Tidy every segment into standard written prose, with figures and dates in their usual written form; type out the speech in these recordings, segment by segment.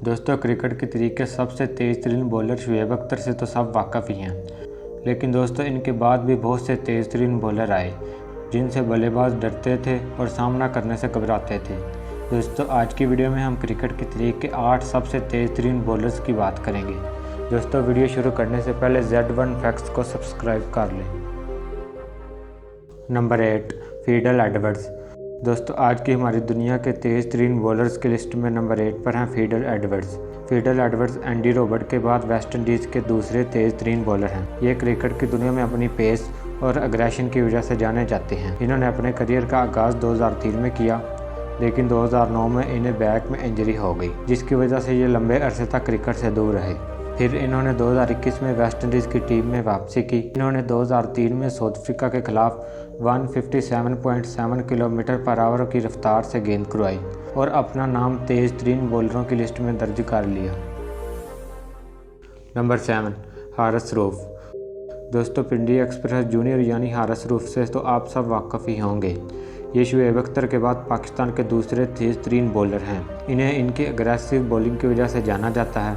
दोस्तों, क्रिकेट के तरीके सबसे तेज़ तरीन बॉलर शुएब अख्तर से तो सब वाकफ़ ही हैं, लेकिन दोस्तों इनके बाद भी बहुत से तेज़ तरीन बॉलर आए जिनसे बल्लेबाज डरते थे और सामना करने से घबराते थे। दोस्तों, आज की वीडियो में हम क्रिकेट के तरीके 8 सबसे तेज़ तरीन बॉलर्स की बात करेंगे। दोस्तों, वीडियो शुरू करने से पहले Z1 फैक्ट्स को सब्सक्राइब कर लें। Number 8, Fidel Edwards. दोस्तों, आज की हमारी दुनिया के तेज़ तरीन बॉलर्स की लिस्ट में नंबर 8 पर हैं Fidel Edwards. Fidel Edwards Andy Roberts के बाद वेस्ट इंडीज़ के दूसरे तेज़ तरीन बॉलर हैं। ये क्रिकेट की दुनिया में अपनी पेस और अग्रेशन की वजह से जाने जाते हैं। इन्होंने अपने करियर का आगाज़ 2003 में किया, लेकिन 2009 में इन्हें बैक में इंजरी हो गई, जिसकी वजह से ये लंबे अरसे तक क्रिकेट से दूर रहे। फिर इन्होंने 2021 में वेस्ट इंडीज़ की टीम में वापसी की। इन्होंने 2003 में साउथ अफ्रीका के खिलाफ 157.7 किलोमीटर पर आवर की रफ्तार से गेंद करवाई और अपना नाम तेज़ तरीन बॉलरों की लिस्ट में दर्ज कर लिया। नंबर 7, हारिस रऊफ। दोस्तों, पिंडी एक्सप्रेस जूनियर यानी हारिस रऊफ से तो आप सब वाकफ़ ही होंगे। ये शुएब अख्तर के बाद पाकिस्तान के दूसरे तेज़ तरीन बॉलर हैं। इन्हें इनकी अग्रेसिव बॉलिंग की वजह से जाना जाता है।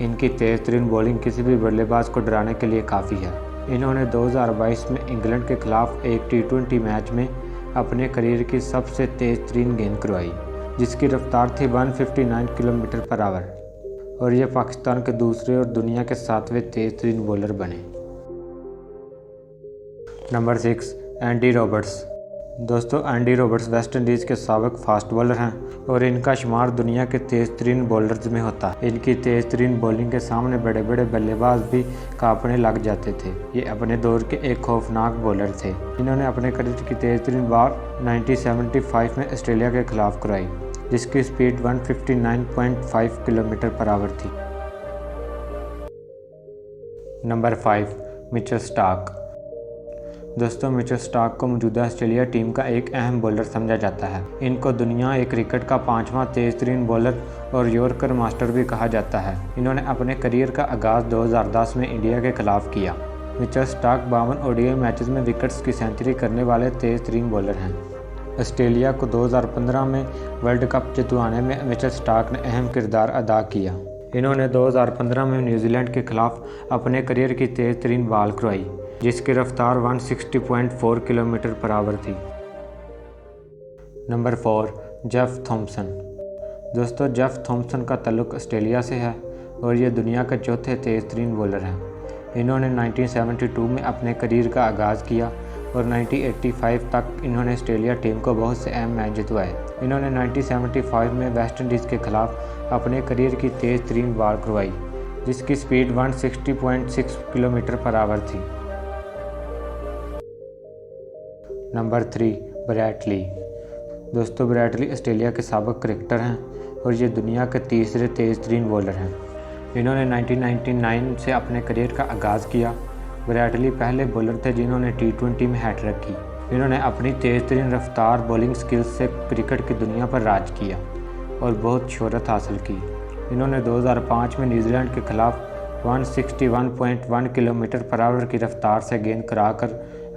इनकी तेज़ तरीन बॉलिंग किसी भी बल्लेबाज को डराने के लिए काफ़ी है। इन्होंने 2022 में इंग्लैंड के खिलाफ एक T20 मैच में अपने करियर की सबसे तेज़ तरीन गेंद करवाई, जिसकी रफ्तार थी 159 किलोमीटर पर आवर, और ये पाकिस्तान के दूसरे और दुनिया के 7वें तेज़ तरीन बॉलर बने। Number 6, Andy Roberts. दोस्तों, एंडी रॉबर्ट्स वेस्ट इंडीज़ के साबिक फास्ट बॉलर हैं और इनका शुमार दुनिया के तेज़ तरीन बॉलर्स में होता है। इनकी तेज़ तरीन बॉलिंग के सामने बड़े बड़े बल्लेबाज भी कांपने लग जाते थे। ये अपने दौर के एक खौफनाक बॉलर थे। इन्होंने अपने करियर की तेज़ तरीन बार 1975 में ऑस्ट्रेलिया के खिलाफ कराई, जिसकी स्पीड 159.5 किलोमीटर पर आवर थी। Number 5, Mitchell Starc. दोस्तों, मिचेल स्टार्क को मौजूदा ऑस्ट्रेलिया टीम का एक अहम बॉलर समझा जाता है। इनको दुनिया क्रिकेट का 5वां तेज़ तरीन बॉलर और यॉर्कर मास्टर भी कहा जाता है। इन्होंने अपने करियर का आगाज़ 2010 में इंडिया के खिलाफ किया। मिचेल स्टार्क 52 ODI मैचेस में विकेट्स की सेंचुरी करने वाले तेज़ तरीन बॉलर हैं। ऑस्ट्रेलिया को 2015 में वर्ल्ड कप जितवाने में मिचेल स्टार्क ने अहम किरदार अदा किया। इन्होंने 2015 में न्यूजीलैंड के खिलाफ अपने करियर की तेज़ तरीन बॉल करवाई, जिसकी रफ्तार 160.4 किलोमीटर पर आवर थी। Number 4, Jeff Thompson. दोस्तों, जेफ थॉम्सन का ताल्लुक ऑस्ट्रेलिया से है और ये दुनिया के चौथे तेज़ तरीन बॉलर हैं। इन्होंने 1972 में अपने करियर का आगाज़ किया और 1985 तक इन्होंने ऑस्ट्रेलिया टीम को बहुत से अहम मैच जितवाए। इन्होंने 1975 में वेस्ट इंडीज़ के खिलाफ अपने करियर की तेज़ तरीन बॉल करवाई, जिसकी स्पीड 160.6 किलोमीटर पर आवर थी। नंबर 3, ब्रैट ली। दोस्तों, ब्रैट ली ऑस्ट्रेलिया के साबिक क्रिकेटर हैं और ये दुनिया के तीसरे तेज़ तरीन बॉलर हैं। इन्होंने 1999 से अपने करियर का आगाज़ किया। ब्रैट ली पहले बॉलर थे जिन्होंने T20 में हैट्रिक की। इन्होंने अपनी तेज़ तरीन रफ्तार बॉलिंग स्किल्स से क्रिकेट की दुनिया पर राज किया और बहुत शोहरत हासिल की। इन्होंने 2005 में न्यूजीलैंड के खिलाफ 161.1 किलोमीटर पर आवर की रफ्तार से गेंद कराकर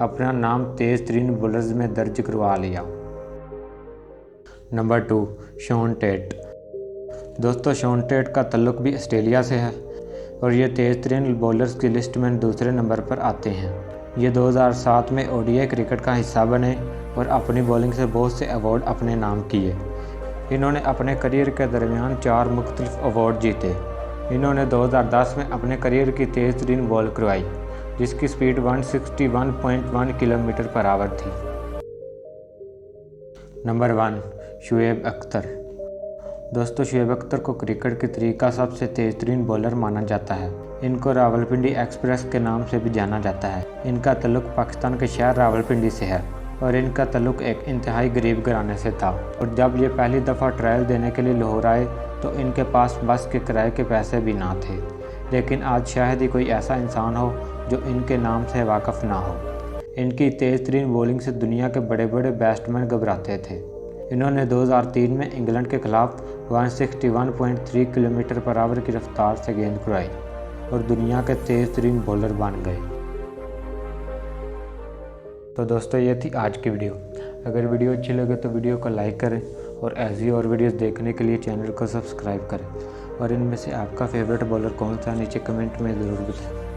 अपना नाम तेज़ तरीन बॉलर्स में दर्ज करवा लिया। Number 2, Shaun Tait. दोस्तों, शॉन टेट का ताल्लुक भी ऑस्ट्रेलिया से है और ये तेज़ तरीन बॉलर्स की लिस्ट में दूसरे नंबर पर आते हैं। ये 2007 में ODI क्रिकेट का हिस्सा बने और अपनी बॉलिंग से बहुत से अवार्ड अपने नाम किए। इन्होंने अपने करियर के दरमियान 4 मुख्तलिफ अवार्ड जीते। इन्होंने 2010 में अपने करियर की तेज़ तरीन बॉल करवाई, जिसकी स्पीड 161.1 किलोमीटर पर आवर थी। नंबर 1, शुएब अख्तर। दोस्तों, शुएब अख्तर को क्रिकेट के तरीका सबसे तेज़ तरीन बॉलर माना जाता है। इनको रावलपिंडी एक्सप्रेस के नाम से भी जाना जाता है। इनका ताल्लुक पाकिस्तान के शहर रावलपिंडी से है और इनका ताल्लुक एक इंतहाई गरीब घराने से था, और जब ये पहली दफ़ा ट्रायल देने के लिए लाहौर आए तो इनके पास बस के किराए के पैसे भी ना थे। लेकिन आज शायद ही कोई ऐसा इंसान हो जो इनके नाम से वाकिफ़ ना हो। इनकी तेज़ तरीन बॉलिंग से दुनिया के बड़े बड़े बैट्समैन घबराते थे। इन्होंने 2003 में इंग्लैंड के खिलाफ 161.3 किलोमीटर पर आवर की रफ्तार से गेंद करवाई और दुनिया के तेज़ तरीन बॉलर बन गए। तो दोस्तों, ये थी आज की वीडियो। अगर वीडियो अच्छी लगे तो वीडियो को लाइक करें और ऐसी और वीडियोस देखने के लिए चैनल को सब्सक्राइब करें। और इनमें से आपका फेवरेट बॉलर कौन सा नीचे कमेंट में ज़रूर बताएं।